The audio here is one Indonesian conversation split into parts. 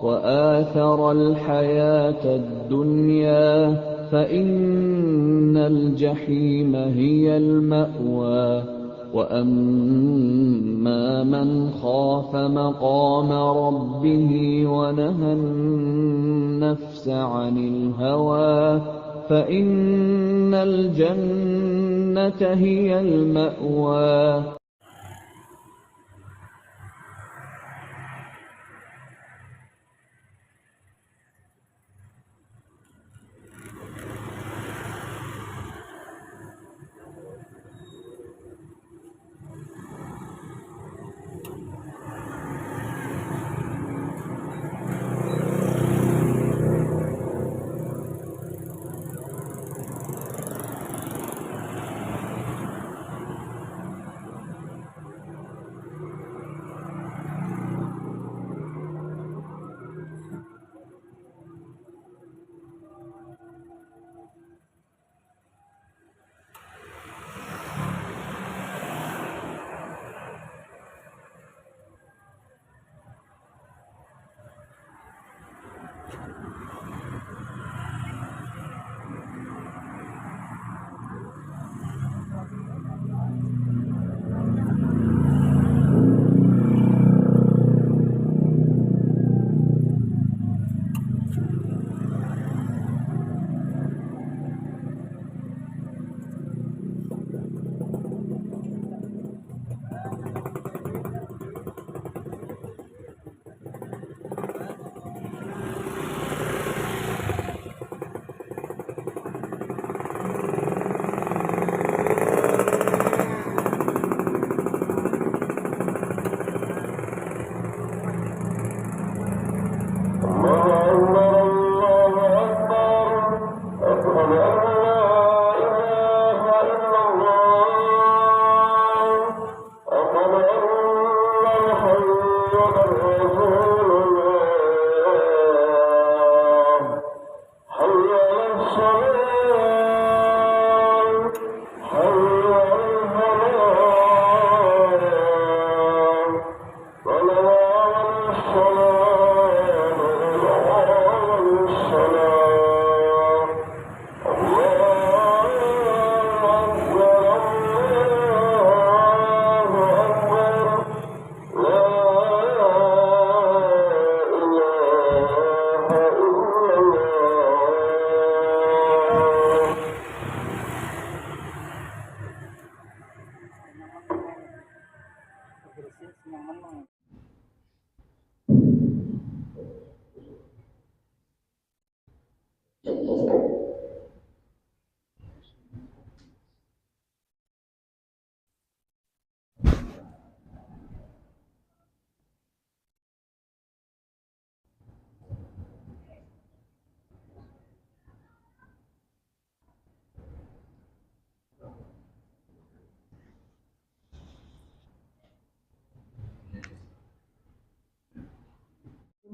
وآثر الحياة الدنيا فإن الجحيم هي المأوى. وأما من خاف مقام ربه ونهى النفس عن الهوى فإن الجنة هي المأوى.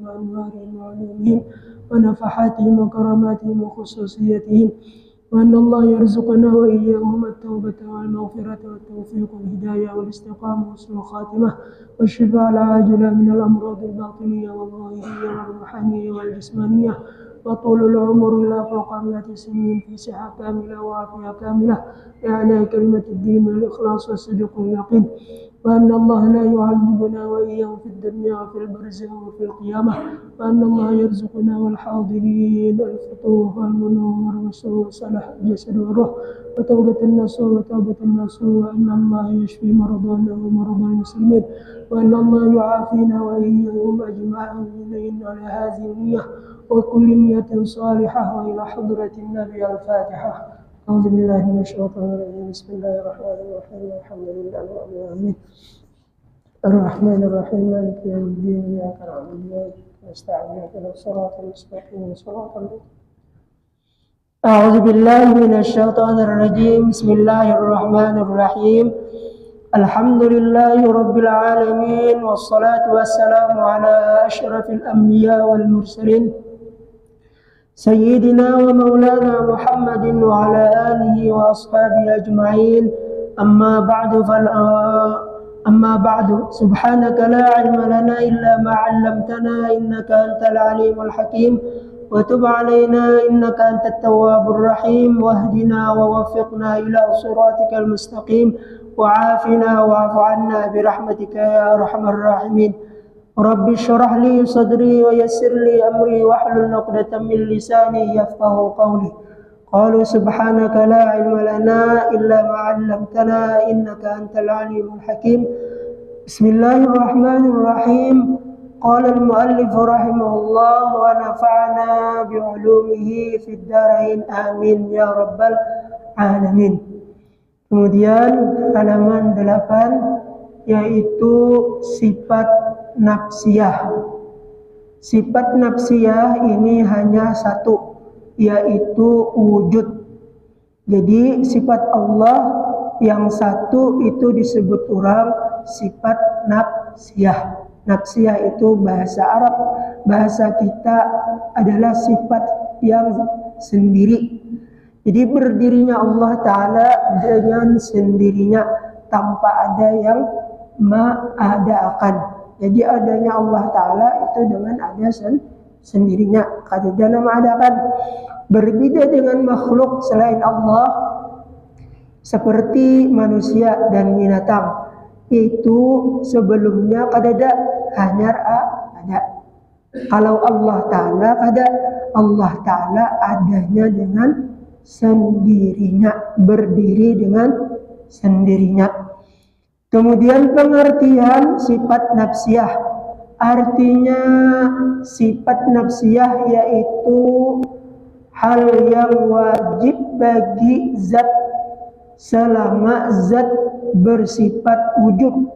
وأنوارهم وعلومهم ونفحاتهم وكراماتهم وخصوصيتهم، وأن الله يرزقنا وإياهم التوبة والمغفرة والتوفيق والهداية والاستقامة وحسن الخاتمة والشفاء العاجل من الأمراض الباطنية والظاهرية والروحانية والجسمانية، وطول العمر إلى فوق 100 سنين في صحة كاملة وعافية كاملة بإعلاء كلمة الدين والإخلاص والصدق واليقين، وأن الله لا يعذبنا وإياهم في الدنيا وفي البرزخ وفي القيامة، وأن الله يرزقنا والحاضرين الفتوح والمنور وصلاح الجسد والروح وتوبة النصوح وأن الله يشفي مرضانا ومرضى المسلمين، وأن الله يعافينا وإياهم أجمعين على هذه النية وكل نية صالحة. وإلى حضرة النبي الفاتحة. أعوذ بالله من الشيطان الرجيم. بسم الله الرحمن الرحيم. الحمد لله رب العالمين الرحمن الرحيم مالك يوم الدين إياك نعبد وإياك نستعين اهدنا الصراط المستقيم صراط الذين. أعوذ بالله من الشيطان الرجيم. بسم الله الرحمن الرحيم. الحمد لله رب العالمين والصلاة والسلام على أشرف الأنبياء والمرسلين سيدنا ومولانا محمد وعلى آله وأصحابه أجمعين. أما بعد أما بعد سبحانك لا علم لنا إلا ما علمتنا إنك أنت العليم الحكيم وتب علينا إنك أنت التواب الرحيم واهدنا ووفقنا إلى صراطك المستقيم وعافنا واعف عنا برحمتك يا أرحم الراحمين. رب اشرح لي صدري ويسر لي أمري واحلل عقدة من لساني يفقهوا قولي. قالوا سبحانك لا علم لنا إلا ما علمتنا إنك أنت العليم الحكيم. بسم الله الرحمن الرحيم. قال المؤلف رحمه الله ونفعنا بعلومه في الدارين آمين ya rabbal alamin. Kemudian halaman 8 yaitu sifat nafsiyah. Sifat nafsiyah ini hanya satu, yaitu wujud. Jadi sifat Allah yang satu itu disebut orang sifat nafsiyah. Nafsiyah itu bahasa Arab, bahasa kita adalah sifat yang sendiri. Jadi berdirinya Allah Ta'ala dengan sendirinya tanpa ada yang mengadakan. Jadi adanya Allah Ta'ala itu dengan ada sendirinya, kada mengadakan. Berbeda dengan makhluk selain Allah seperti manusia dan binatang, itu sebelumnya kada ada, hanya ada. Kalau Allah Ta'ala kada, Allah Ta'ala adanya dengan sendirinya, berdiri dengan sendirinya. Kemudian pengertian sifat nafsiyah, artinya sifat nafsiyah yaitu hal yang wajib bagi zat selama zat bersifat wujud,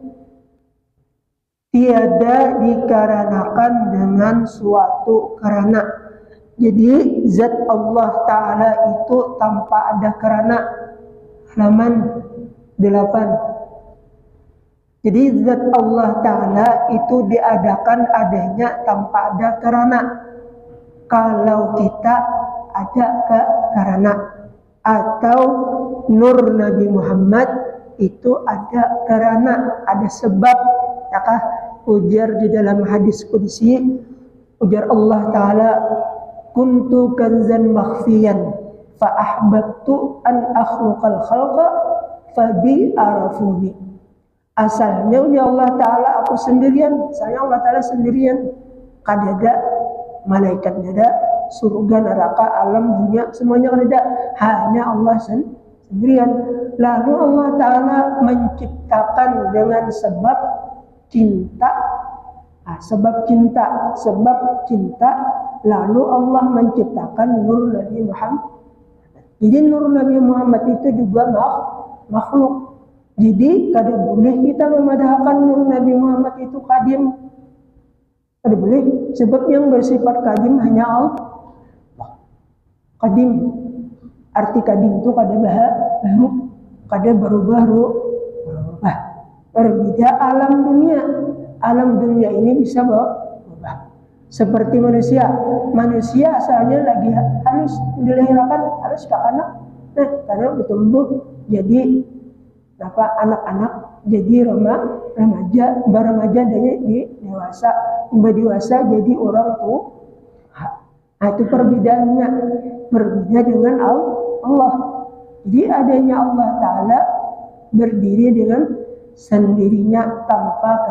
tiada dikarenakan dengan suatu karena. Jadi zat Allah Ta'ala itu tanpa ada karena. Halaman 8. Jadi zat Allah Ta'ala itu diadakan adanya tanpa ada karena. Kalau kita ada karena, atau nur Nabi Muhammad itu ada karena, ada sebab. Maka ujar di dalam hadis qudsi, ujar Allah Ta'ala, kuntu kanzan makhfiyan fa ahbabtu an akhluqal khalqa fa bi arafuni. Asalnya ya Allah Ta'ala aku sendirian, saya Allah Ta'ala sendirian, kada ada malaikat, ada surga, neraka, alam, dunia, semuanya kada ada, hanya Allah sendirian. Lalu Allah Ta'ala menciptakan dengan sebab cinta, sebab cinta, lalu Allah menciptakan nur Nabi Muhammad. Jadi nur Nabi Muhammad itu juga makhluk. Jadi kada boleh kita memadahkan nur Nabi Muhammad itu kadim. Kada boleh, sebab yang bersifat kadim hanya Allah. Kadim, arti kadim itu kada baru, kada berubah. Berbeda alam dunia. Alam dunia ini bisa berubah. Seperti manusia asalnya lagi halus, dilahirkan halus ke anak. Karena bertumbuh jadi anak-anak, jadi remaja, jadi dewasa, dewasa jadi orang tua. Nah, itu perbedaannya, berbeda dengan Allah. Jadi adanya Allah Ta'ala berdiri dengan sendirinya tanpa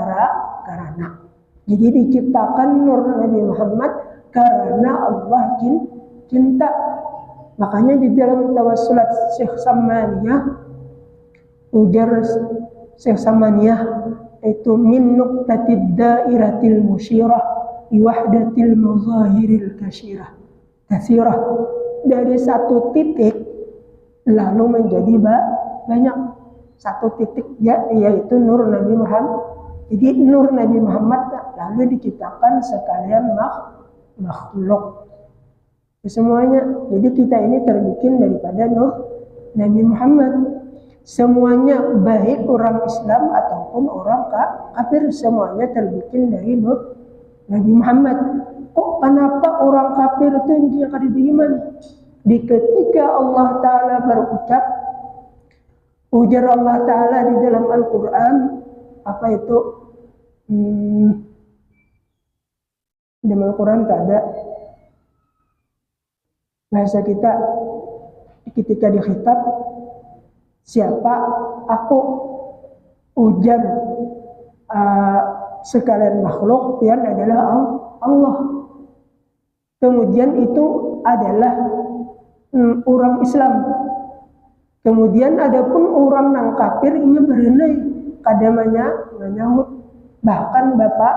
karena. Jadi diciptakan nur Nabi Muhammad karena Allah cinta. Makanya di dalam tawassulat Syekh Samaniyah, ujar Syekh Samaniyah itu min nuqtatid dairatil musyirah wahdatil mazahiril kasyirah. Dari satu titik lalu menjadi banyak. Satu titik yaitu nur Nabi Muhammad. Jadi nur Nabi Muhammad lalu diciptakan sekalian makhluk. Semuanya. Jadi kita ini terbikin daripada nur Nabi Muhammad. Semuanya baik orang Islam ataupun orang kafir, semuanya terbikin dari nur Nabi Muhammad. Kok kenapa orang kafir itu yang kada beriman? Di ketika Allah Ta'ala berucap, ujar Allah Ta'ala di dalam Al-Quran, apa itu dalam Al-Quran tak ada. Bahasa kita ketika dikhitab, siapa aku, ujar sekalian makhluk yang adalah Allah. Kemudian itu adalah orang Islam. Kemudian adapun orang nang kafir ini berenai kadamanya menyahut bahkan bapak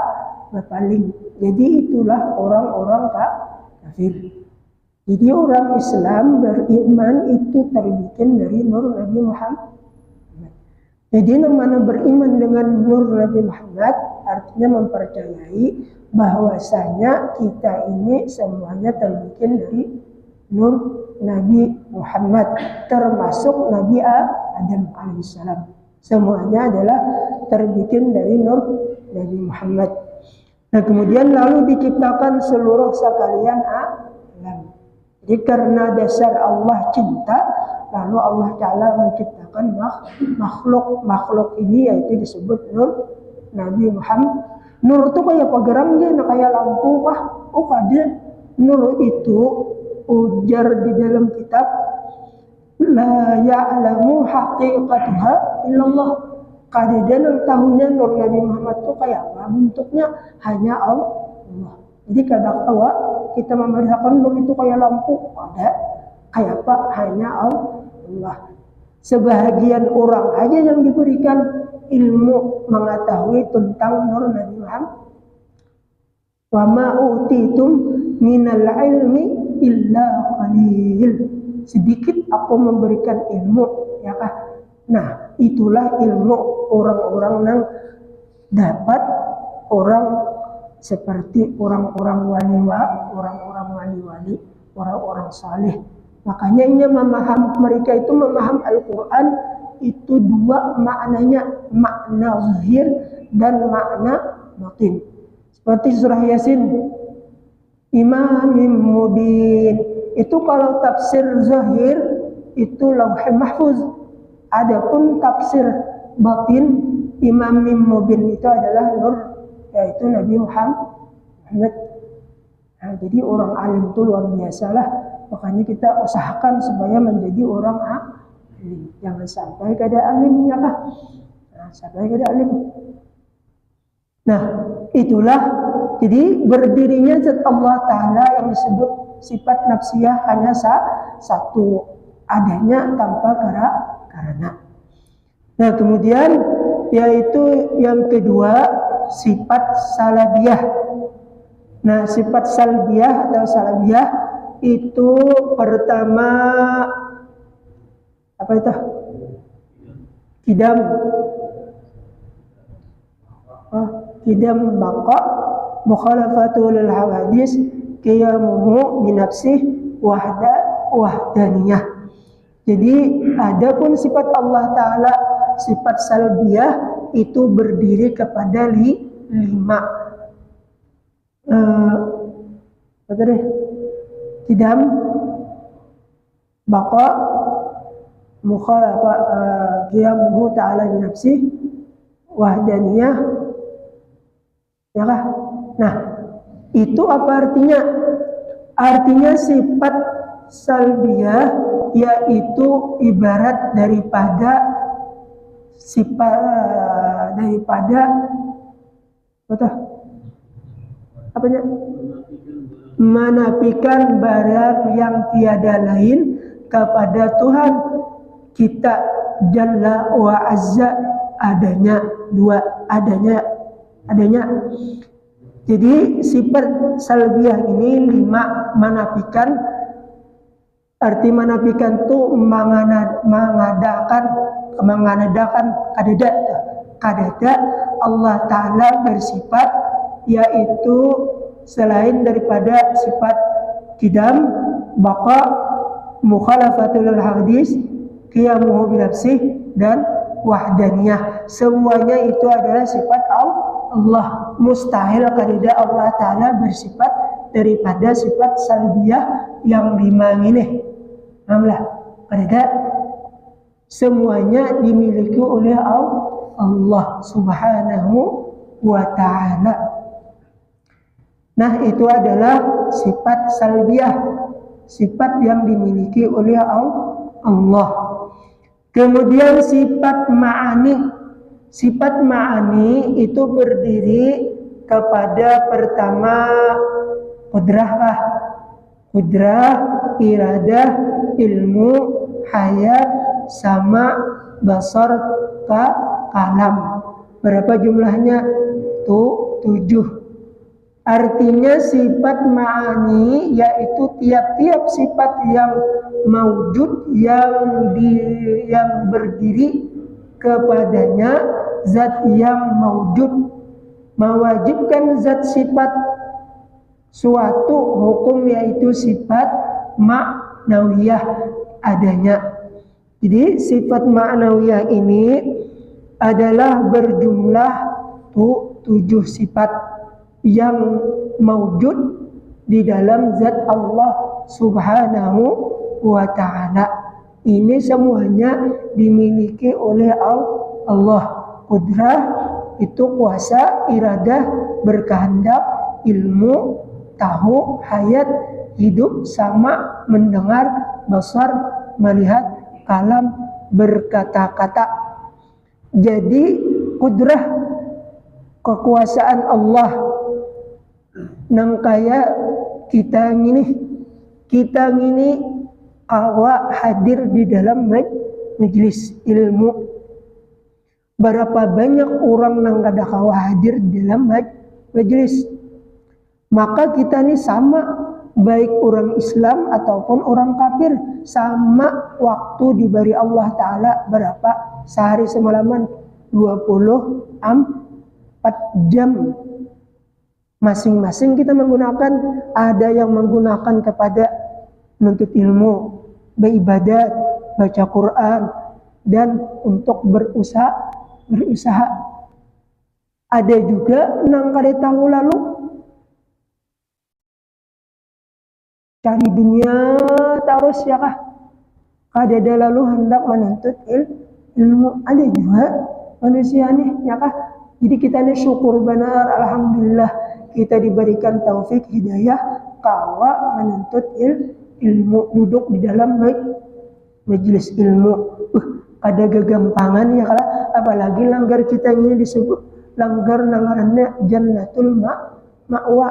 ling. Jadi itulah orang-orang kafir. Jadi orang Islam beriman itu terbikin dari nur Nabi Muhammad. Jadi namanya beriman dengan nur Nabi Muhammad artinya mempercayai bahwasanya kita ini semuanya terbikin dari nur Nabi Muhammad, termasuk Nabi Adam alaihissalam. Semuanya adalah terbikin dari nur Nabi Muhammad. Nah kemudian lalu diciptakan seluruh sekalian alam. Jadi karena dasar Allah cinta, lalu Allah Ta'ala menciptakan makhluk ini yaitu disebut nur Nabi Muhammad. Nur itu kayak pageramnya, kayak lampu kah? Oh ada. Nur itu ujar di dalam kitab la ya'lamu haqiqataha illallah. Kadang yang tahunya nur Nabi Muhammad itu kayak apa? Bentuknya hanya Allah. Jadi kadang tahu kita membahasakan nur itu kayak lampu, ada kayak apa? Hanya Allah. Sebahagian orang aja yang diberikan ilmu mengetahui tentang nur Nabi Muhammad. Wa ma utitum minal ilmi illa qalil. Sedikit aku memberikan ilmu, ya kah? Nah, itulah ilmu orang-orang yang dapat orang seperti orang-orang wali-wali, orang-orang saleh. Makanya ini mereka itu memaham Al-Quran itu dua maknanya, makna zahir dan makna batin. Seperti surah Yasin, Imamin Mubin. Itu kalau tafsir zahir itu Lauhul Mahfuz. Adapun tafsir batin Imamin Mubin itu adalah nur, yaitu Nabi Muhammad. Nah, jadi orang alim itu luar biasa lah. Makanya kita usahakan supaya menjadi orang alim. Jangan sampai kada alimnya kah? Nah, sampai kada alim. Nah, itulah jadi berdirinya zat Allah Ta'ala yang disebut sifat nafsiyah hanya satu, adanya tanpa karena. Nah, kemudian yaitu yang kedua sifat salabiyah. Nah, sifat salbiyah atau salabiyah itu pertama apa itu? Kidam baqa mukhalafatul hawadis qiyamuhu binafsih wahdaniyah. Jadi adapun sifat Allah Ta'ala sifat salbiyah itu berdiri kepada 5 Kidam baqa mukhalafa qiyamuhu ta'ala binafsih wahdaniyah, ya kah? Nah, itu apa artinya? Artinya sifat salbiyah yaitu ibarat daripada sifat apanya? Menafikan barang yang tiada lain kepada Tuhan kita Jalla wa Azza, adanya Jadi sifat salbiyah ini 5 menafikan. Arti menafikan itu mengadakan kadada Allah Ta'ala bersifat yaitu selain daripada sifat kidam, baqa, mukhalafatul hadis, qiyamuhu binafsih dan wahdaniyah. Semuanya itu adalah sifat Allah. Mustahil kadida Allah Ta'ala bersifat daripada sifat salbiyah yang 5 ini. Namlah kadida semuanya dimiliki oleh Allah Subhanahu wa ta'ala. Nah, itu adalah sifat salbiyah, sifat yang dimiliki oleh Allah. Kemudian sifat ma'ani. Sifat ma'ani itu berdiri kepada pertama qudrah, iradah, ilmu, hayat, sama, basar, kalam. Berapa jumlahnya? 7. Artinya sifat ma'ani yaitu tiap-tiap sifat yang maujud, yang berdiri kepadanya zat yang maujud, mewajibkan zat sifat suatu hukum yaitu sifat ma'nawiyah adanya. Jadi sifat ma'nawiyah ini adalah berjumlah 7 sifat yang maujud di dalam zat Allah Subhanahu wa ta'ala. Ini semuanya dimiliki oleh Allah. Qudrah itu kuasa, iradah berkehendak, ilmu tahu, hayat hidup, sama mendengar, basar melihat, kalam berkata-kata. Jadi qudrah kekuasaan Allah nang kaya kita ngini awak hadir di dalam majelis ilmu. Berapa banyak orang nang kada kawa hadir di dalam majelis. Maka kita ini sama, baik orang Islam ataupun orang kafir, sama waktu diberi Allah Ta'ala berapa? Sehari semalaman 24 jam. Masing-masing kita menggunakan, ada yang menggunakan kepada menuntut ilmu, beribadat, baca Quran, dan untuk berusaha. Ada juga nang kada tahu lalu cari dunia terus ya kah? Kada ada lalu hendak menuntut ilmu. Ada juga manusia nih ya kah? Jadi kita nih syukur benar, alhamdulillah kita diberikan taufik hidayah kawa menuntut ilmu, duduk di dalam majelis ilmu. Ada kegampangan ya kala, apalagi langgar kita ini disebut langgar nangarannya jannatul ma'wa,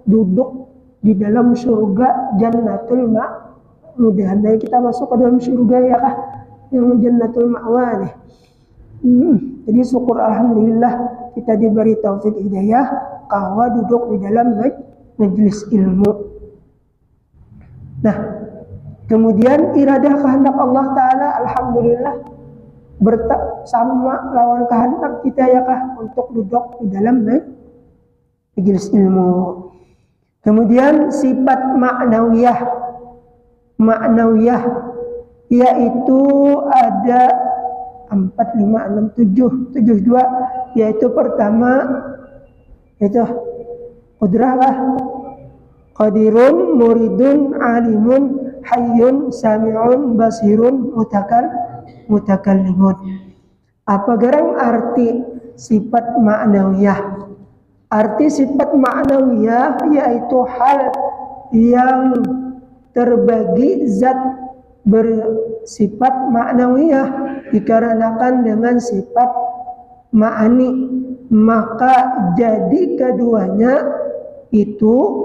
duduk di dalam surga jannatul ma'wa. Mudah-mudahan kita masuk ke dalam surga ya kah, yang jannatul ma'wa nih. Jadi syukur alhamdulillah kita diberi taufik hidayah kawa duduk di dalam majelis ilmu. Nah, kemudian iradah kehendak Allah Ta'ala alhamdulillah sama lawan kehendak kita ya kah untuk duduk di dalam majelis ilmu. Kemudian sifat ma'nawiyah yaitu ada 4, 5, 6, 7, 2, yaitu pertama itu qudrah, qadirun, muridun, alimun, hayyun, sami'un, basirun, mutakallimun. Apa garang arti sifat ma'nawiyah? Arti sifat ma'nawiyah yaitu hal yang terbagi zat bersifat ma'nawiyah dikarenakan dengan sifat ma'ani, maka jadi keduanya itu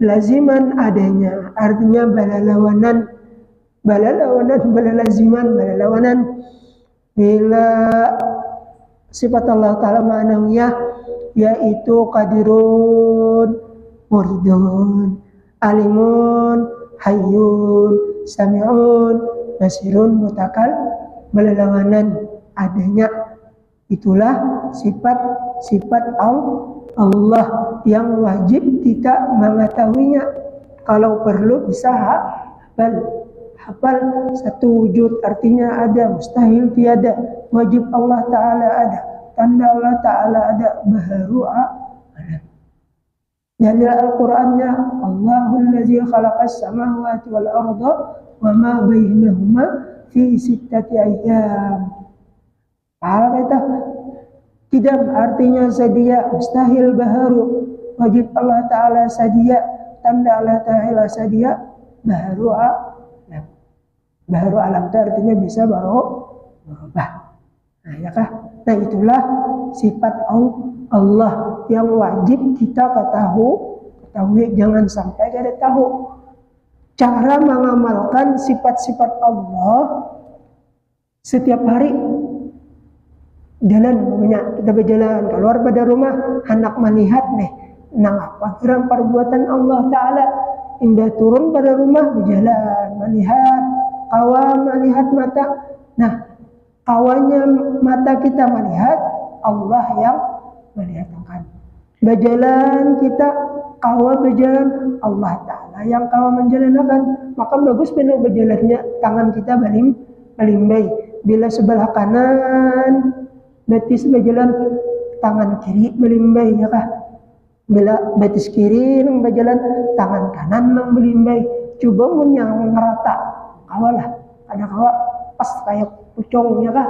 laziman adanya. Artinya balalawanan. Bila sifat Allah Ta'ala ma'nawiyah yaitu qadirun, muridun, alimun, hayyun, sami'un, basirun, balalawanan adanya. Itulah sifat Allah yang wajib kita mengetahuinya. Kalau perlu bisa hafal satu wujud artinya ada, mustahil tiada, wajib Allah Ta'ala ada, tanda Allah Ta'ala ada, baharu ada. Dalil Al-Qur'annya Allahul ladzi khalaqas samawati wal arda wa ma bainahuma fi sittati ayyam. Hal kita tidak artinya sedia, mustahil baharu, wajib Allah Ta'ala sedia, tanda Allah Ta'ala sedia, baharu alam. Baharu alam itu artinya bisa berubah. Nah, ya kah? Nah, itulah sifat Allah yang wajib kita ketahui, jangan sampai tidak tahu. Cara mengamalkan sifat-sifat Allah setiap hari. Jalan, kita berjalan keluar pada rumah, hendak melihat nih, nang apa kira perbuatan Allah Ta'ala. Indah turun pada rumah, berjalan, melihat, kawan melihat mata. Nah, kawannya mata kita melihat, Allah yang melihatkan. Berjalan kita, kawan berjalan, Allah Ta'ala yang kawan menjalankan. Maka bagus benar berjalannya, tangan kita melimbai. Bila sebelah kanan betis berjalan, tangan kiri melimbai, ya kah? Bila betis kiri berjalan, tangan kanan melimbai. Coba yang merata, kawalah, ada kawa pas kayak pucong, ya kah?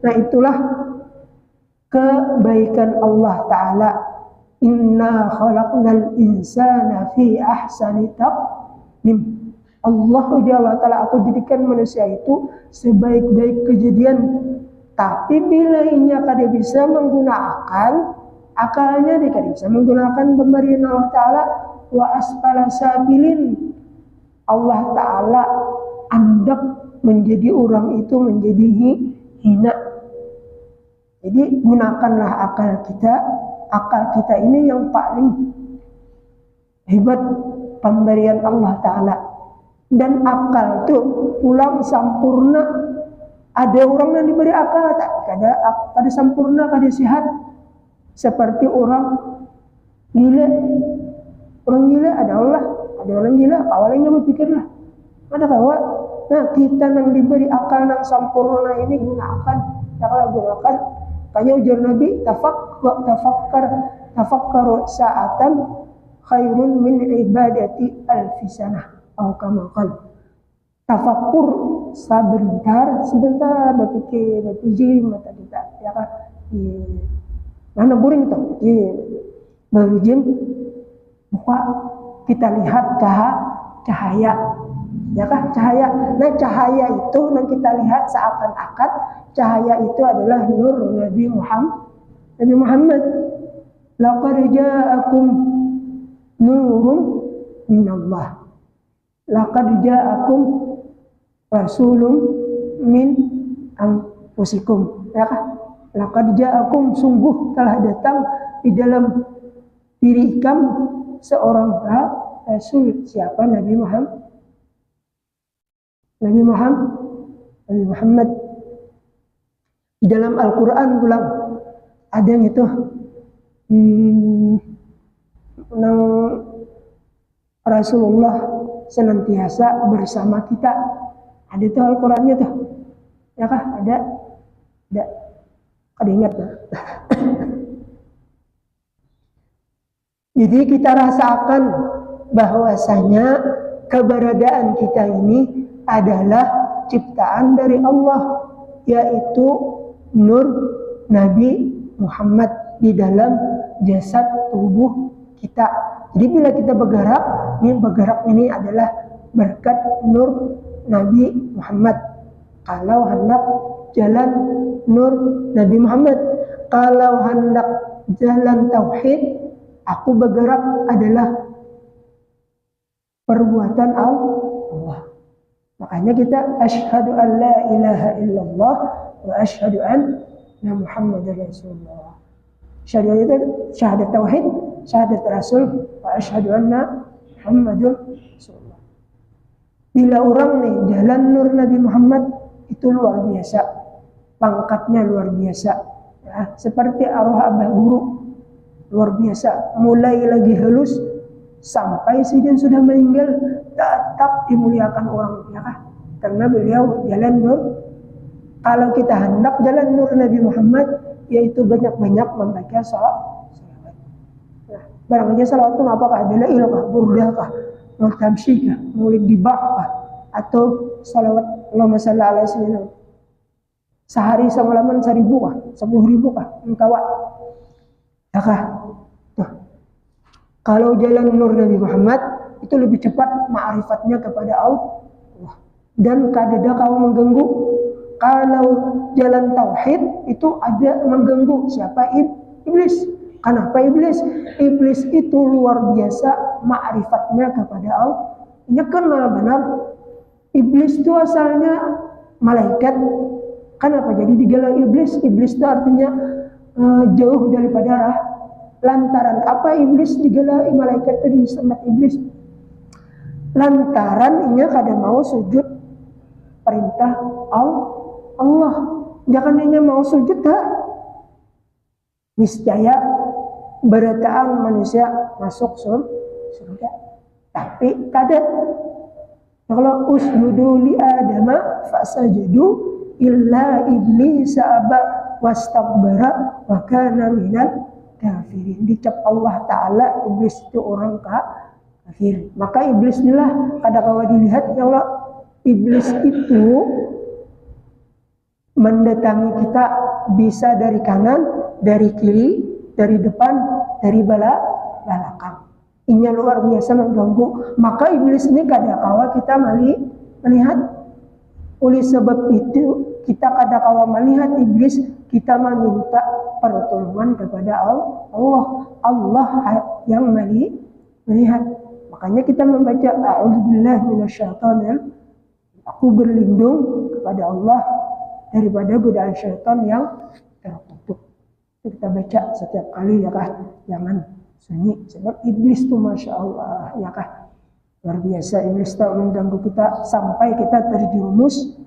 Nah, itulah kebaikan Allah Ta'ala. Inna khalaqnal insana fi ahsani taqwim. Allah Ta'ala, aku jadikan manusia itu sebaik-baik kejadian. Tapi bila ia kada bisa menggunakan akalnya, dia kada bisa menggunakan pemberian Allah Ta'ala. Wa asfala sabilin, Allah Ta'ala anggap menjadi orang itu menjadi hina. Jadi gunakanlah akal kita. Akal kita ini yang paling hebat pemberian Allah Ta'ala. Dan akal itu pulang sempurna. Ada orang yang diberi akal, tapi kada sempurna, kada sehat. Seperti orang gila. Orang gila ada orang gila, awalnya berpikirlah. Ada kawan. Nah, kita yang diberi akal yang sempurna ini gunakan. Janganlah gunakan. Kayak ujar Nabi, tafakkaru sa'atan khairun min ibadati alfisanah. Atau kama qala. Tafakkur sebentar berpikir mata kita, ya kan? Mana buring itu? Berjim, buka kita lihat cahaya, ya kan? Cahaya. Nah, cahaya itu yang kita lihat seakan-akan cahaya itu adalah nur Nabi Muhammad. Laqad ja'akum nurun minallah. Laqad ja'akum rasulun min anfusikum, ya kan? Laqad ja'akum, sungguh telah datang di dalam diri kamu seorang rasul. Siapa? Nabi Muhammad. Di dalam Al-Quran pulang ada yang itu Rasulullah senantiasa bersama kita. Ada tuh Al-Qurannya tuh, ya kah? Ada. Kada ingat ya. Jadi kita rasakan bahwasanya keberadaan kita ini adalah ciptaan dari Allah, yaitu nur Nabi Muhammad di dalam jasad tubuh kita. Jadi bila kita bergerak ini adalah berkat nur Nabi Muhammad. Kalau hendak jalan nur Nabi Muhammad, kalau hendak jalan tauhid, aku bergerak adalah perbuatan Allah. Makanya kita asyhadu an la ilaha illallah wa asyhadu anna Muhammadar Rasulullah. Syahadat itu syahadat tauhid, syahadat rasul, wa asyhadu anna Muhammadur Rasulullah. Bila orang nih jalan nur Nabi Muhammad itu luar biasa, pangkatnya luar biasa, ya, seperti arwah abah guru, luar biasa. Mulai lagi halus sampai sidin sudah meninggal tetap dimuliakan orang, ya kan? Karena beliau jalan nur. Kalau kita hendak jalan nur Nabi Muhammad, yaitu banyak-banyak membaca salawat. Nah, barang aja salawat itu apakah adalah ilkah, burdakah, multamsyikah, maulid dibakah, atau salawat Allahumma shalli ala sayyidina. sehari semalaman 1.000 kah, 10.000 kah, engkawat. Ya kah? Tuh. Kalau jalan nur Nabi Muhammad itu lebih cepat ma'rifatnya kepada Allah dan kadada kau mengganggu. Kalau jalan tauhid itu ada mengganggu siapa? Iblis. Kenapa iblis? Iblis itu luar biasa ma'rifatnya kepada Allah. Ini kenal benar. Iblis itu asalnya malaikat. Kenapa jadi digelar iblis? Iblis itu artinya jauh daripada arah. Lantaran apa iblis digelar malaikat itu disebut iblis? Lantaran inya kada mau sujud perintah Allah. Jangan inya mau sujud dah. Niscaya berataan manusia masuk surga. Tapi kada. Kalau usjudu li adama fasajadu illa iblis aba wastakbara wa kana minal kafirin. Dicap Allah Ta'ala iblis itu orang kafir. Maka iblis inilah kada kawa dilihat ya Allah. Iblis itu mendatangi kita bisa dari kanan, dari kiri, dari depan, dari belakang. Ini luar biasa mengganggu. Maka iblis ini kada kawa kita melihat. Oleh sebab itu kita kada kawa melihat iblis, kita meminta pertolongan kepada Allah. Allah yang melihat. Makanya kita membaca a'udzubillahi minasyaitonir. Aku berlindung kepada Allah daripada godaan syaitan yang terkutuk. Kita baca setiap kali ya kah. Jangan sunyi. Sebab iblis itu Masya Allah ya kah. Luar biasa iblis tak mengganggu kita sampai kita terjerumus.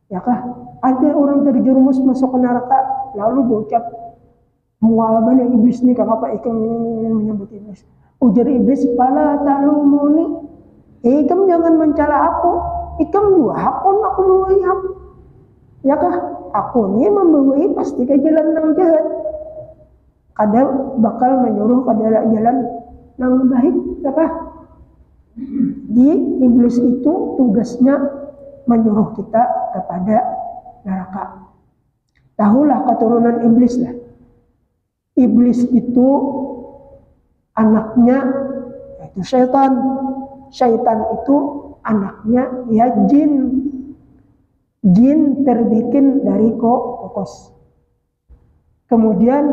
Ya kah. Ada orang terjerumus masuk ke neraka lalu berucap mualabana iblis ni kenapa ikam menyebut iblis. Ujar iblis pala talumuni. Ikam jangan mencela aku. Ikam dua hakun aku luai hak. Ya kah? Aku ni membawahi pasti ke jalan yang jahat. Kadang bakal menyuruh pada jalan yang baik. Ya kah? Di iblis itu tugasnya menyuruh kita kepada neraka. Tahulah keturunan iblis lah. Iblis itu anaknya yaitu syaitan. Syaitan itu anaknya ya jin. Jin terbikin dari kokos. Kemudian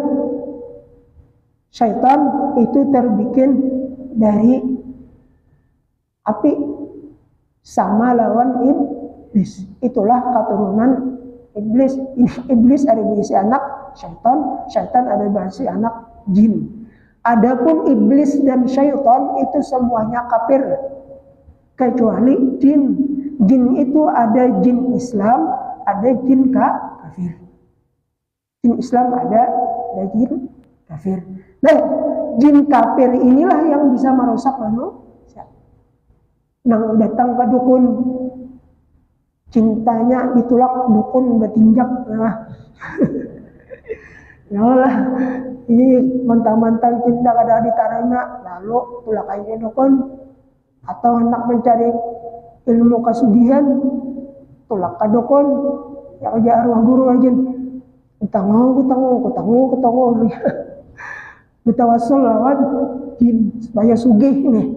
syaitan itu terbikin dari api sama lawan iblis. Itulah keturunan iblis. Iblis ada berisi anak syaitan, syaitan ada berisi anak jin. Adapun iblis dan syaitan itu semuanya kafir kecuali jin. Jin itu ada jin Islam, ada jin kafir. Jin Islam ada jin kafir. Nah, jin kafir inilah yang bisa merusak manusia. Nang datang ke dukun, cintanya ditolak, dukun bertinjak. Nah. Ya Allah, ini mentang-mentang cinta kada diterima, lalu tulak aja dukun. Atau hendak mencari ilmu kasugihan, tolak ka dukun, ya kerja arwah guru aja. Kutangu. Bertawassul lawan jin supaya sugih nih.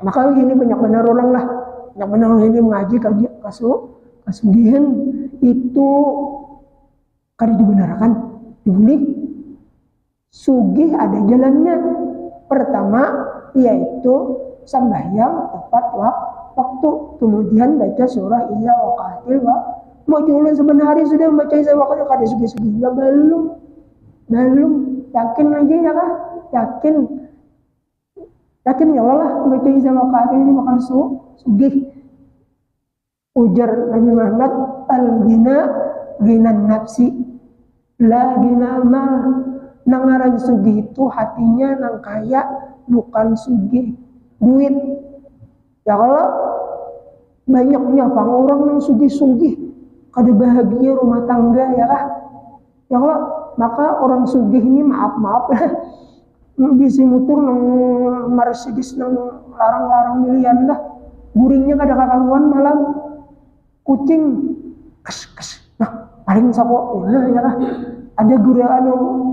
Maka ini banyak benar orang lah, banyak benar orang ini mengaji kasugihan itu kada dibenarkan. Dibeli sugih ada jalannya. Pertama yaitu sembahyang tepat waktu, kemudian baca surah Iza waqa'atil mau jualan sebenarnya sudah membaca Iza waqa'atil kada sugih-sugih ya belum yakin aja ya kah yakin ya Allah baca Iza waqa'atil ini bakal sugih. Ujar Nabi Muhammad al-ghina ghinan nafsi la gina mal. Nangaran sugih itu hatinya nang kaya, bukan sugih duit. Ya kalau banyaknya orang nang sugih kada bahagia rumah tangga ya kah. Ya kalau maka orang sugih ini maaf bisi mutur nang Mercedes nang larang-larang milian dah. Guringnya kada kakaruan malam kucing kes. Nah paling sako ya lah ada guru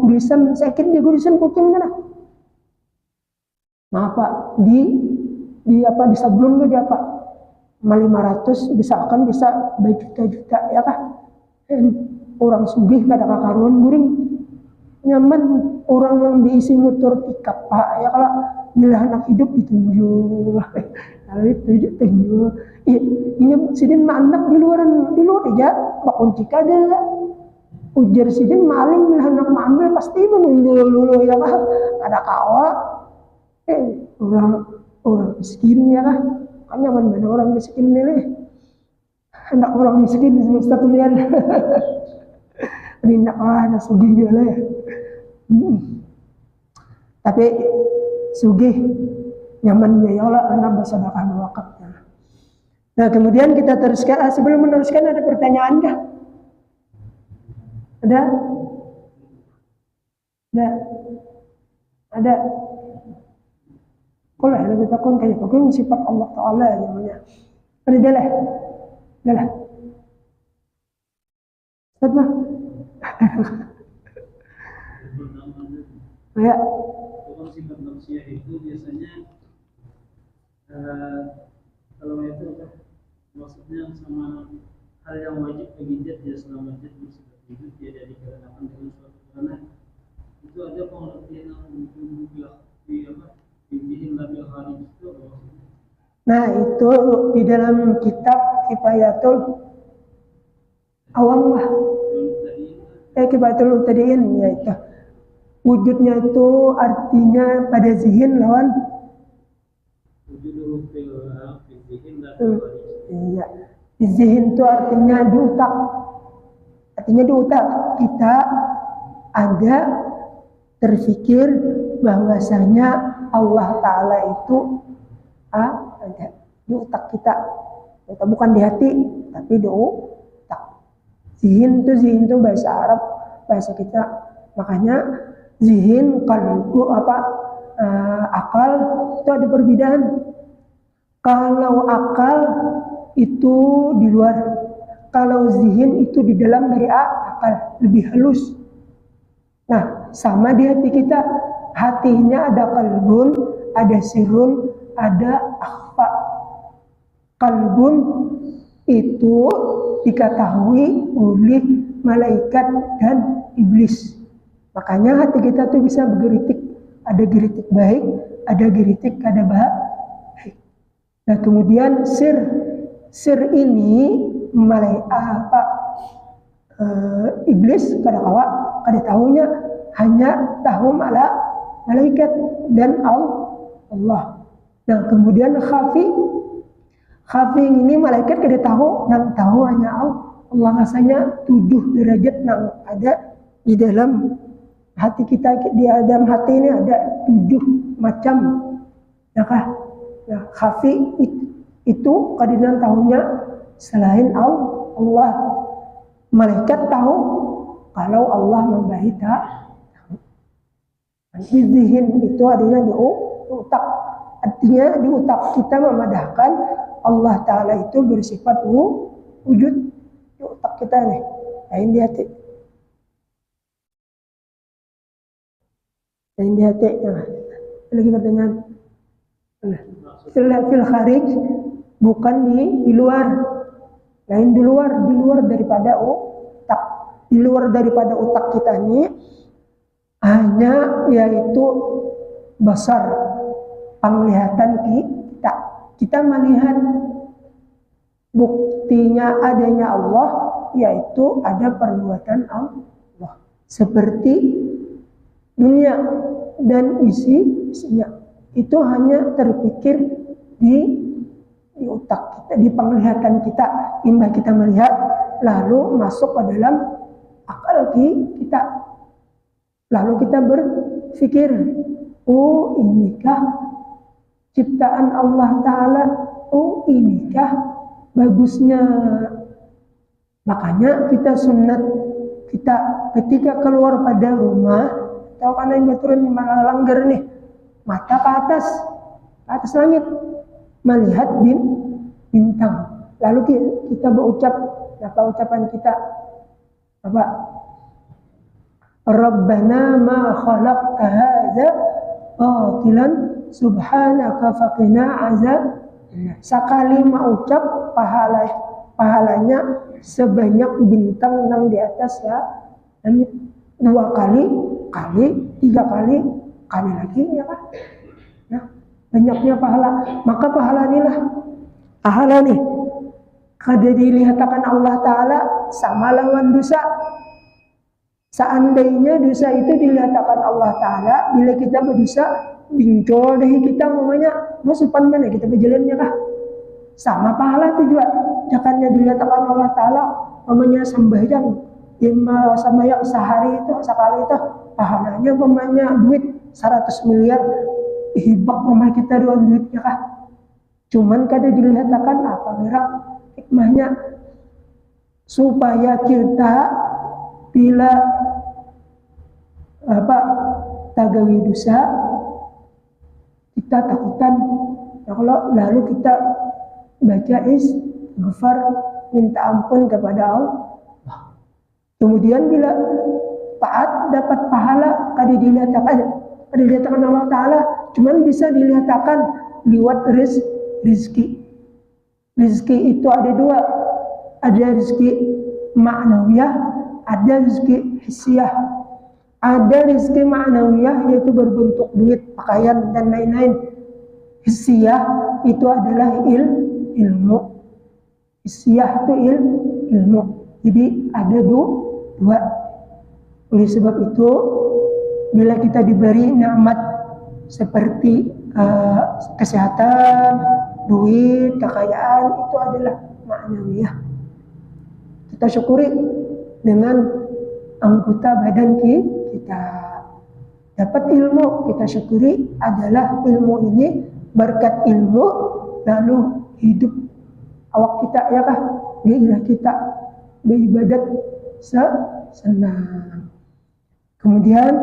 gurisan sakit dia gurisan kucing kan nah apa di apa di sablon dia apa 500 misalkan bisa berjuta-juta ya kah orang sugih kada kakaruan guring nyaman orang yang diisi motor pikap pak ya kalau milah anak hidup ditunjuk kalau ditunjuk ini sidin mah anak di luar aja kunci kada ujar sidin maling milah anak ambil pasti menunggu dulu ya kah ada kawa orang miskin ya kah kan nyaman mana orang miskin ini anak orang miskin di semesta tulian ini nak anak sugih juga lah ya tapi sugih nyaman ya Allah anak bersedekah wakafnya. Nah kemudian kita teruskan sebelum meneruskan ada pertanyaan kah? Ada kalau ada takun kayak pokoknya sifat Allah Taala namanya ada dah apa ya sifat manusia itu biasanya kalau itu maksudnya sama hal yang wajib bagi dia selama dia bersifat hidup dia dari dikarenakan dengan suatu karena itu ada pengertian yang di apa dibihin labil hari itu nah itu di dalam kitab Kifayatul Awam lah Kifayatul Mubtadi'in ya itu wujudnya itu artinya pada zihin lawan iya zihin itu artinya di otak kita ada terfikir bahwasanya Allah Ta'ala itu ada di otak kita bukan di hati tapi di otak zihin itu bahasa Arab bahasa kita makanya zihin kalbu akal itu ada perbedaan kalau akal itu di luar kalau zihin itu di dalam dari akal lebih halus nah sama di hati kita hatinya ada kalbun ada sirun ada akhfa kalbun itu diketahui oleh malaikat dan iblis makanya hati kita tuh bisa bergeritik ada geritik baik ada geritik kada baik nah kemudian sir ini iblis kada tahunya hanya tahu malaikat dan Allah nah kemudian khafi ini malaikat kada tahu nang tahu hanya Allah rasanya 7 derajat nang ada di dalam hati kita di dalam hati ini ada 7 macam ya kah ya khafi itu kadinan tahunya selain Allah malaikat tahu kalau Allah memberi tahu zihin itu adanya di otak artinya di otak kita memadahkan Allah Ta'ala itu bersifat wujud di otak kita nih lain di hati lagi pertanyaan fil kharij bukan di luar lain di luar daripada otak di luar daripada otak kita ini hanya yaitu basar penglihatan kita melihat buktinya adanya Allah yaitu ada perbuatan Allah seperti dunia dan isinya itu hanya terpikir di otak kita di penglihatan kita indah kita melihat lalu masuk ke dalam akal kita lalu kita berpikir oh inikah ciptaan Allah Ta'ala oh inikah bagusnya makanya kita sunat kita ketika keluar pada rumah tahu kan yang turun langgar nih mata ke atas langit melihat bintang lalu kita berucap apa ucapan kita Apa? Rabbana ma khalaqta hadza batilan subhanaka faqina azab. Sekali mengucap pahalanya sebanyak bintang yang di atas ya. Dan 2 kali, 3 kali lagi ya kan. Nah, banyaknya pahala. Maka pahala nih kada dilihatkan Allah Ta'ala sama lawan dosa. Seandainya dosa itu dilihatkan Allah Ta'ala, bila kita berdosa, bincol dari kita mamanya, masukan mana kita berjalannya kah? Sama pahala itu juga. Jangannya dilihatkan Allah Ta'ala, mamanya sembahyang, sembahyang sehari itu, sekali itu, pahalanya mamanya duit 100 miliar, hibak mamanya kita doang duitnya kah? Cuman kada dilihatkan apa kira hikmahnya supaya kita bila tagawi dosa kita takutan ya, kalau lalu kita baca istighfar minta ampun kepada Allah. Kemudian bila taat dapat pahala kada dilihatkan Allah Ta'ala, cuman bisa dilihatkan lewat rizki. Rizki itu ada 2, ada rizki ma'nawiyah, ada rizki hissiyah. Ada rizki ma'nawiyah yaitu berbentuk duit, pakaian dan lain-lain. Hissiyah itu adalah ilmu. Hissiyah itu ilmu. Jadi ada 2. Oleh sebab itu bila kita diberi nikmat seperti kesehatan, duit, kekayaan, itu adalah ma'nawiyah. Kita syukuri dengan anggota badan kita. Dapat ilmu, kita syukuri adalah ilmu ini, berkat ilmu lalu hidup awak kita ya kah? Gairah kita beribadat senang. Kemudian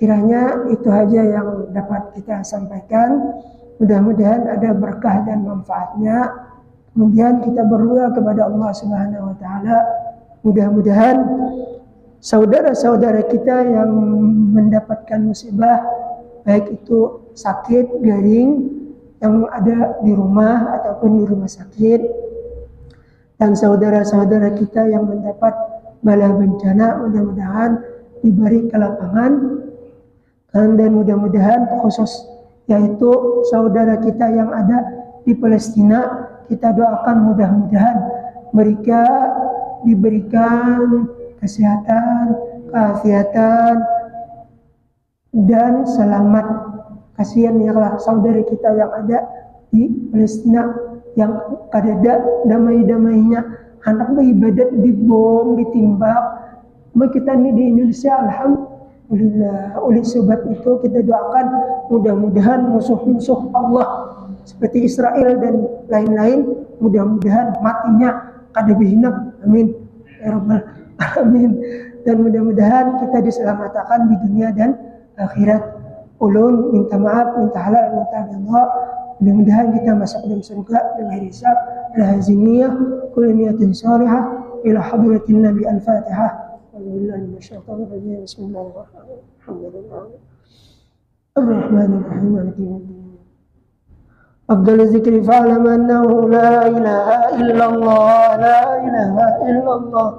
kiranya itu aja yang dapat kita sampaikan. Mudah-mudahan ada berkah dan manfaatnya. Kemudian kita berdoa kepada Allah Subhanahu wa Ta'ala. Mudah-mudahan saudara-saudara kita yang mendapatkan musibah, baik itu sakit, garing, yang ada di rumah ataupun di rumah sakit, dan saudara-saudara kita yang mendapat bala bencana, mudah-mudahan diberi kelapangan. Dan mudah-mudahan khusus yaitu saudara kita yang ada di Palestina, kita doakan mudah-mudahan mereka diberikan kesehatan, keafiatan dan selamat. Kasihan ya saudara kita yang ada di Palestina yang kadada damai-damainya, anak beribadat dibom, ditimbak. Kita ini di Indonesia alhamdulillah. Oleh sebab itu kita doakan mudah-mudahan musuh-musuh Allah seperti Israel dan lain-lain, mudah-mudahan matinya kada bihinap. Amin ya rabbal alamin. Dan mudah-mudahan kita diselamatkan di dunia dan akhirat. Ulun minta maaf, minta halal, minta ridha. Mudah-mudahan kita masuk dalam surga dengan hisab al-hazimiyah kullu niyatin salihah ila hadratin nabi al-fatihah. Alhamdulillah masyaallah. Bismillahirrahmanirrahim. Ar-Rahmanir-Rahim. Maliki yaumiddin. أفضل الذكر فاعلم أنه لا إله إلا الله. لا إله إلا الله.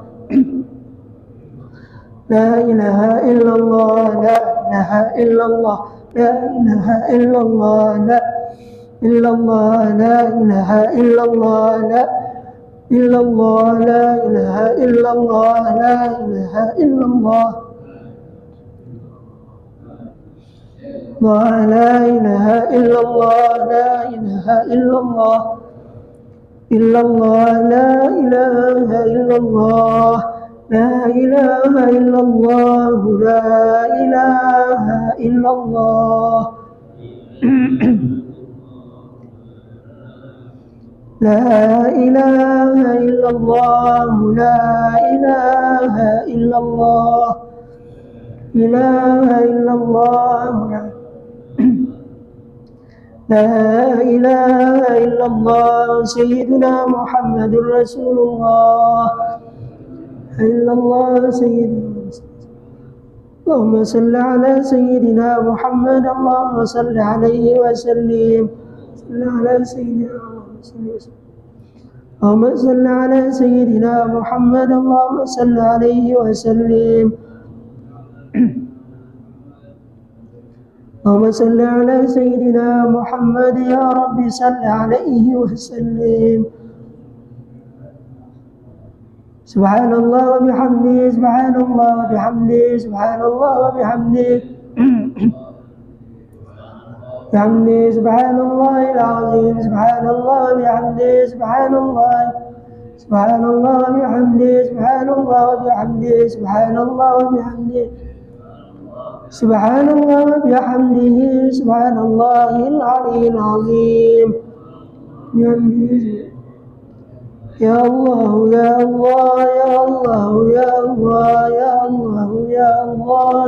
لا إله إلا الله. لا إله إلا الله. لا إله إلا الله. لا إلا الله. لا إله إلا الله. لا إلا الله. لا إله إلا الله. لا إله إلا الله. لا إله إلا الله. لا إله إلا الله. إلا الله. لا إله إلا الله. لا إله إلا الله. لا إله إلا الله. لا إله إلا الله. لا إله إلا الله. إله إلا الله. لا إله إلا الله. سيدنا محمد رسول الله. إلا الله سيدنا. اللهم صل على سيدنا محمد. اللهم صل عليه وسلم. صل على سيدنا محمد. اللهم صل على سيدنا محمد. اللهم صل عليه وسلم. اللهم صل على سيدنا محمد. يا رب صل عليه وسلم. سبحان الله وبحمده. سبحان الله وبحمده. سبحان الله وبحمده. بحمده سبحان الله العظيم. سبحان الله وبحمده. سبحان الله. سبحان الله وبحمده. سبحان الله وبحمده. سبحان الله وبحمده. سبحان الله وبحمده. سبحان الله العلي العظيم. يا الله يا الله يا الله يا الله يا الله يا الله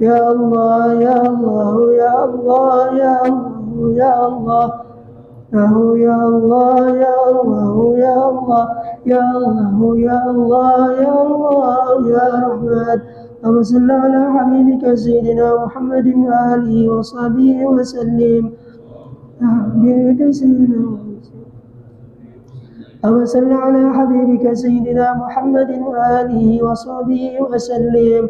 يا الله يا الله يا الله يا الله يا الله يا الله يا الله يا الله يا الله يا الله يا الله يا رحمن. اللهم صل على حبيبك سيدنا محمد وآله وصحبه وسلم. حبيبك سيدنا اللهم صل على حبيبك سيدنا محمد وآله وصحبه وسلم.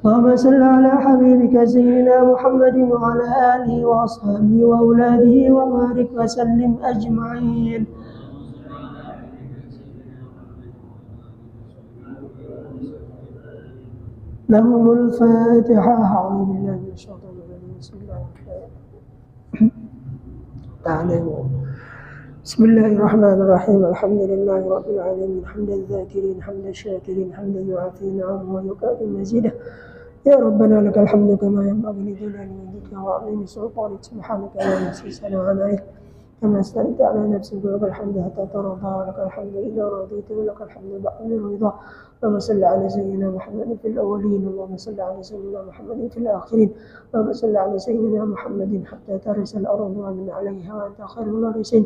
اللهم صل على حبيبك سيدنا محمد وعلى آله وأصحابه وأولاده وبارك وسلم أجمعين. لهم الفاتحة. أعوذ بالله من الشيطان الرجيم. بسم الله بسم الله الرحمن الرحيم. الحمد لله رب العالمين. حمد الذاكرين حمد الشاكرين حمد يعافي نعمه ويكافئ مزيده. يا ربنا لك الحمد كما ينبغي لجلال وجهك وعظيم سلطانك. سبحانك لا نحصي ثناء عليك كما استنت على نفسك. ولك الحمد حتى ترضى. ولك الحمد إذا رضيت. ولك الحمد بعد الرضا. اللهم صل على سيدنا محمد في الأولين. اللهم صل على سيدنا محمد في الآخرين. اللهم صل على سيدنا محمد حتى ترث الأرض ومن عليها وأنت خير الوارثين.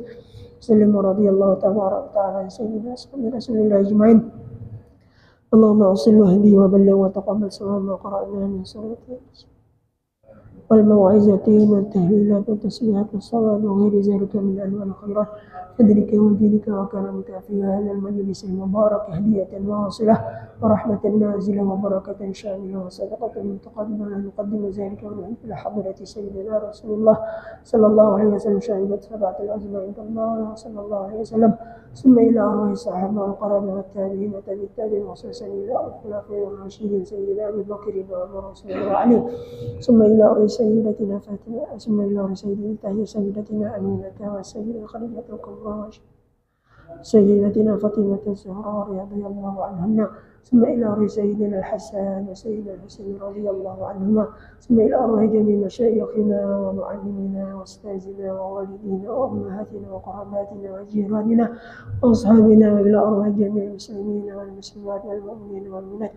سلم رضي الله تبارك وتعالى عن سيدنا رسول الله أجمعين. اللهم أوصل واهدي وبلغ وتقبل سواء ما قرأنا من سورة والموعظتين والتهليلات والتسبيحات والصلاة وغير ذلك من أنواع الخيرات. فضلك ودينك وكرمك في هذا المجلس المبارك هدية واصلة ورحمة نازلة وبركة شاملة وصدقة متقبلة. نقدم ذلك من إلى حضرة سيدنا رسول الله صلى الله عليه وسلم شهادة سبعة العظمى عند الله صلى الله عليه وسلم. ثم إلى أرواح الصحابة والقرابة والتابعين والتابعين وخصوصا إلى الخلفاء الراشدين سيدنا أبي بكر وعمر وعثمان وعلي. ثم إلى أرواح سيدتنا فاطمة. ثم إلى أرواح سيدتنا أمينة وسيدة خديجة الكبرى سيدتنا فاطمة الزهراء رضي الله عنهن. ثم إلى أرواح سيدنا الحسن وسيدنا الحسين رضي الله عنهما. ثم إلى أرواح جميع مشايخنا ومعلمينا وأستاذنا ووالدينا وأمهاتنا وقراباتنا وجيراننا وأصحابنا. وإلى أرواح جميع المسلمين والمسلمات والمؤمنين والمؤمنات.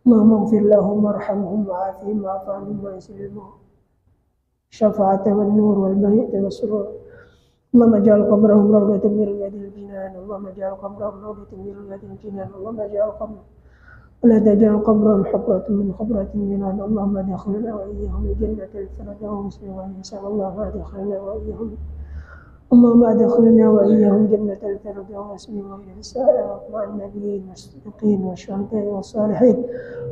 اللهم اغفر لهم وارحمهم وعافهم واعف عنهم ويسر لهم الشفاعة والنور والبهجة والسرور. اللهم اجعل قبرهم روضة من رياض الجنان. اللهم اجعل قبرهم روضة من رياض الجنان. اللهم اجعل قبرهم ولا تجعل قبرهم حفرة من خبرة النيران. اللهم ادخلنا وإياهم الجنة الفردوس ونسأل الله ادخلنا وإياهم. اللهم ادخلنا وإياهم جنة الفردوس وغير السائرات مع النبيين والصديقين والشهداء والصالحين.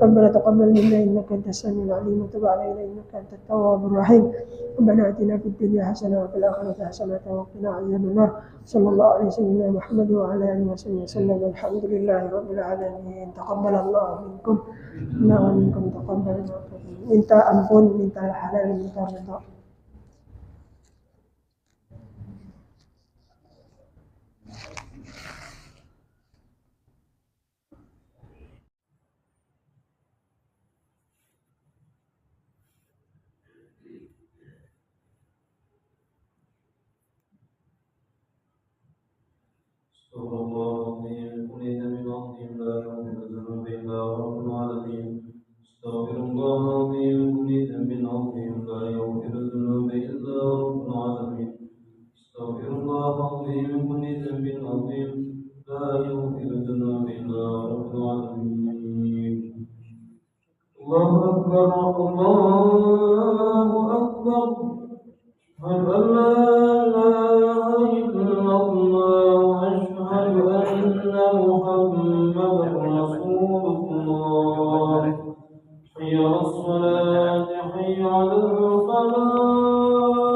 ربنا تقبل منا إنك أنت السميع العليم وتب علينا إنك أنت التواب الرحيم. ربنا آتنا في الدنيا حسنة وفي الآخرة حسنة وقنا عذاب النار. صلى الله على سيدنا محمد وعلى آله وصحبه وسلم. الحمد لله رب العالمين. تقبل الله منكم ومنكم. تقبل. Minta ampun, minta halal, minta ridha. استغفر الله العظيم كل ذنب عظيم لا يغفر الذنوب إلا رب العالمين. استغفر الله العظيم كل الله أكبر أشهد أن لا إله إلا الله أشهد أن محمدا رسول الله حي على الصلاة حي على الفلاح